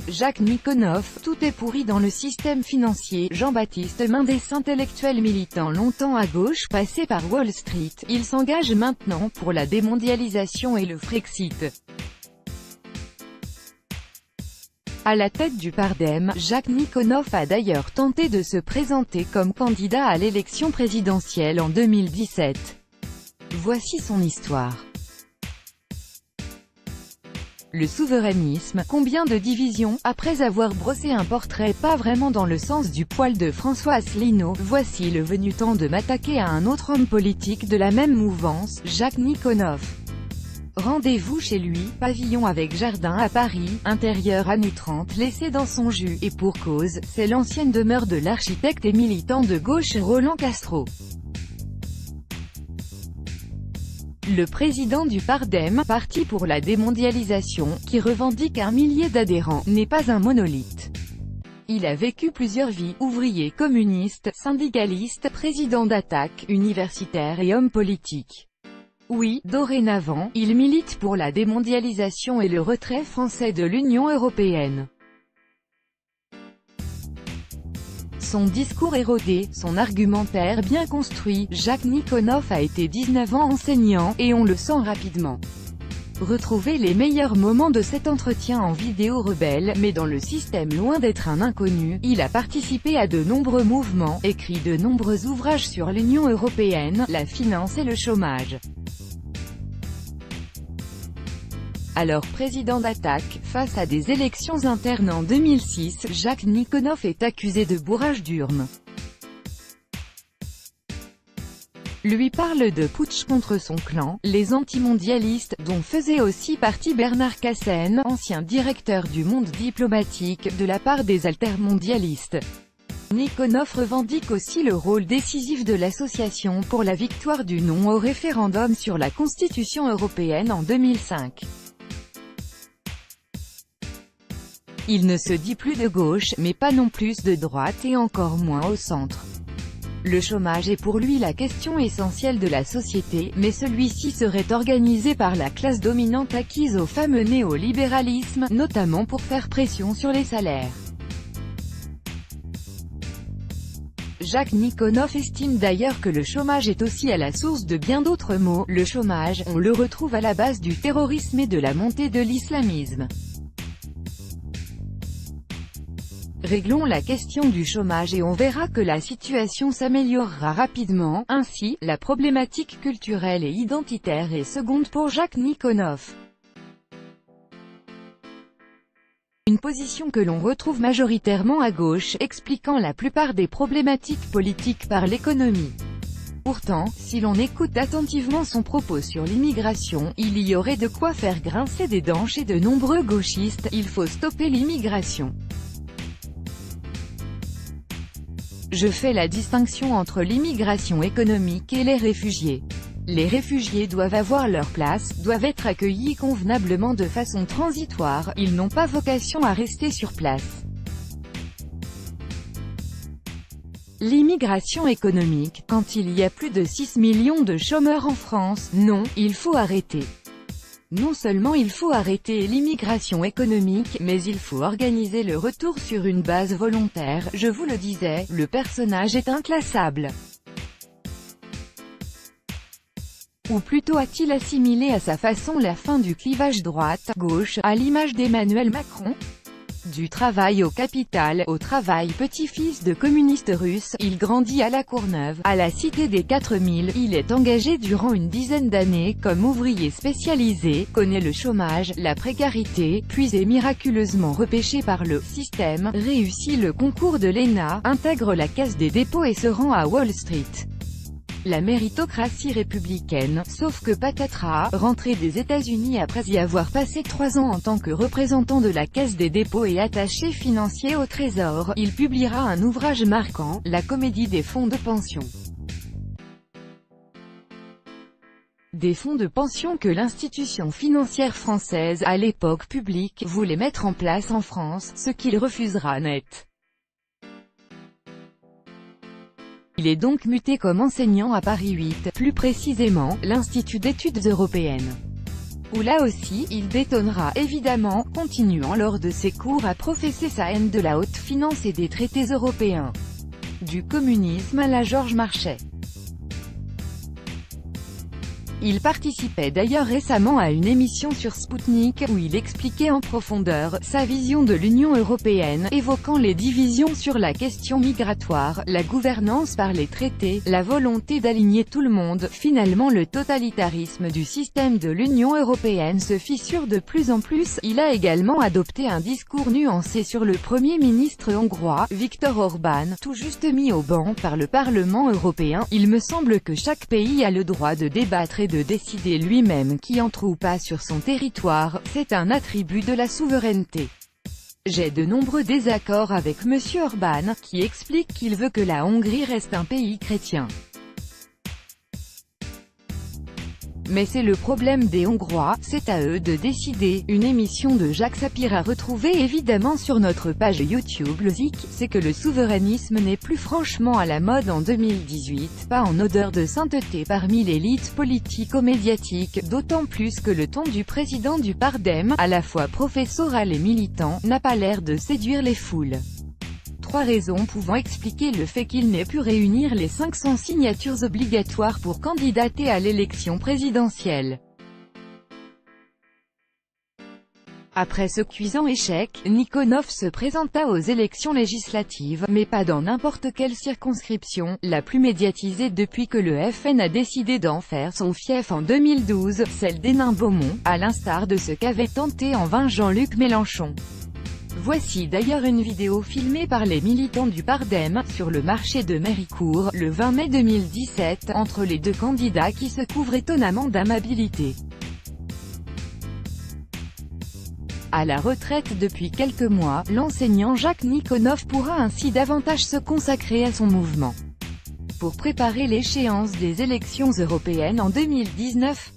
Jacques Nikonov, tout est pourri dans le système financier. Jean-Baptiste Mendès, intellectuel militant longtemps à gauche, passé par Wall Street, il s'engage maintenant pour la démondialisation et le Frexit. À la tête du Pardem, Jacques Nikonov a d'ailleurs tenté de se présenter comme candidat à l'élection présidentielle en 2017. Voici son histoire. Le souverainisme, combien de divisions? Après avoir brossé un portrait pas vraiment dans le sens du poil de François Asselineau, voici le venu temps de m'attaquer à un autre homme politique de la même mouvance, Jacques Nikonov. Rendez-vous chez lui, pavillon avec jardin à Paris, intérieur années 30 laissé dans son jus, et pour cause, c'est l'ancienne demeure de l'architecte et militant de gauche Roland Castro. Le président du Pardem, Parti pour la démondialisation, qui revendique 1 millier d'adhérents, n'est pas un monolithe. Il a vécu plusieurs vies, ouvrier communiste, syndicaliste, président d'Attaque, universitaire et homme politique. Oui, dorénavant, il milite pour la démondialisation et le retrait français de l'Union européenne. Son discours est rodé, son argumentaire bien construit. Jacques Nikonov a été 19 ans enseignant, et on le sent rapidement. Retrouvez les meilleurs moments de cet entretien en vidéo rebelle, mais dans le système loin d'être un inconnu, il a participé à de nombreux mouvements, écrit de nombreux ouvrages sur l'Union européenne, la finance et le chômage. Alors président d'Attaque, face à des élections internes en 2006, Jacques Nikonov est accusé de bourrage d'urnes. Lui parle de putsch contre son clan, les antimondialistes, dont faisait aussi partie Bernard Cassen, ancien directeur du Monde diplomatique, de la part des altermondialistes. Nikonov revendique aussi le rôle décisif de l'association pour la victoire du non au référendum sur la Constitution européenne en 2005. Il ne se dit plus de gauche, mais pas non plus de droite et encore moins au centre. Le chômage est pour lui la question essentielle de la société, mais celui-ci serait organisé par la classe dominante acquise au fameux néolibéralisme, notamment pour faire pression sur les salaires. Jacques Nikonov estime d'ailleurs que le chômage est aussi à la source de bien d'autres maux. Le chômage, on le retrouve à la base du terrorisme et de la montée de l'islamisme. Réglons la question du chômage et on verra que la situation s'améliorera rapidement. Ainsi, la problématique culturelle et identitaire est seconde pour Jacques Nikonov. Une position que l'on retrouve majoritairement à gauche, expliquant la plupart des problématiques politiques par l'économie. Pourtant, si l'on écoute attentivement son propos sur l'immigration, il y aurait de quoi faire grincer des dents chez de nombreux gauchistes. Il faut stopper l'immigration. Je fais la distinction entre l'immigration économique et les réfugiés. Les réfugiés doivent avoir leur place, doivent être accueillis convenablement de façon transitoire, ils n'ont pas vocation à rester sur place. L'immigration économique, quand il y a plus de 6 millions de chômeurs en France, non, il faut arrêter. Non seulement il faut arrêter l'immigration économique, mais il faut organiser le retour sur une base volontaire. Je vous le disais, le personnage est inclassable. Ou plutôt a-t-il assimilé à sa façon la fin du clivage droite-gauche, à l'image d'Emmanuel Macron? Du travail au capital, au travail, petit-fils de communiste russe, il grandit à La Courneuve, à la Cité des 4000, il est engagé durant une dizaine d'années comme ouvrier spécialisé, connaît le chômage, la précarité, puis est miraculeusement repêché par le système, réussit le concours de l'ENA, intègre la Caisse des dépôts et se rend à Wall Street. La méritocratie républicaine, sauf que patatras, rentré des États-Unis après y avoir passé 3 ans en tant que représentant de la Caisse des dépôts et attaché financier au Trésor, il publiera un ouvrage marquant, La comédie des fonds de pension. Des fonds de pension que l'institution financière française, à l'époque publique, voulait mettre en place en France, ce qu'il refusera net. Il est donc muté comme enseignant à Paris 8, plus précisément, l'Institut d'études européennes. Où là aussi, il détonnera évidemment, continuant lors de ses cours à professer sa haine de la haute finance et des traités européens. Du communisme à la Georges Marchais. Il participait d'ailleurs récemment à une émission sur Sputnik, où il expliquait en profondeur sa vision de l'Union européenne, évoquant les divisions sur la question migratoire, la gouvernance par les traités, la volonté d'aligner tout le monde. Finalement, le totalitarisme du système de l'Union européenne se fissure de plus en plus. Il a également adopté un discours nuancé sur le Premier ministre hongrois, Viktor Orbán, tout juste mis au banc par le Parlement européen. Il me semble que chaque pays a le droit de débattre et de décider lui-même qui entre ou pas sur son territoire, c'est un attribut de la souveraineté. J'ai de nombreux désaccords avec M. Orbán, qui explique qu'il veut que la Hongrie reste un pays chrétien. Mais c'est le problème des Hongrois, c'est à eux de décider. Une émission de Jacques Sapir à retrouver évidemment sur notre page YouTube. Le zic, c'est que le souverainisme n'est plus franchement à la mode en 2018, pas en odeur de sainteté parmi l'élite politico-médiatique, d'autant plus que le ton du président du Pardem, à la fois professoral et militant, n'a pas l'air de séduire les foules. 3 raisons pouvant expliquer le fait qu'il n'ait pu réunir les 500 signatures obligatoires pour candidater à l'élection présidentielle. Après ce cuisant échec, Nikonov se présenta aux élections législatives, mais pas dans n'importe quelle circonscription, la plus médiatisée depuis que le FN a décidé d'en faire son fief en 2012, celle d'Hénin-Beaumont, à l'instar de ce qu'avait tenté en vain Jean-Luc Mélenchon. Voici d'ailleurs une vidéo filmée par les militants du Pardem, sur le marché de Méricourt, le 20 mai 2017, entre les deux candidats qui se couvrent étonnamment d'amabilité. À la retraite depuis quelques mois, l'enseignant Jacques Nikonov pourra ainsi davantage se consacrer à son mouvement. Pour préparer l'échéance des élections européennes en 2019,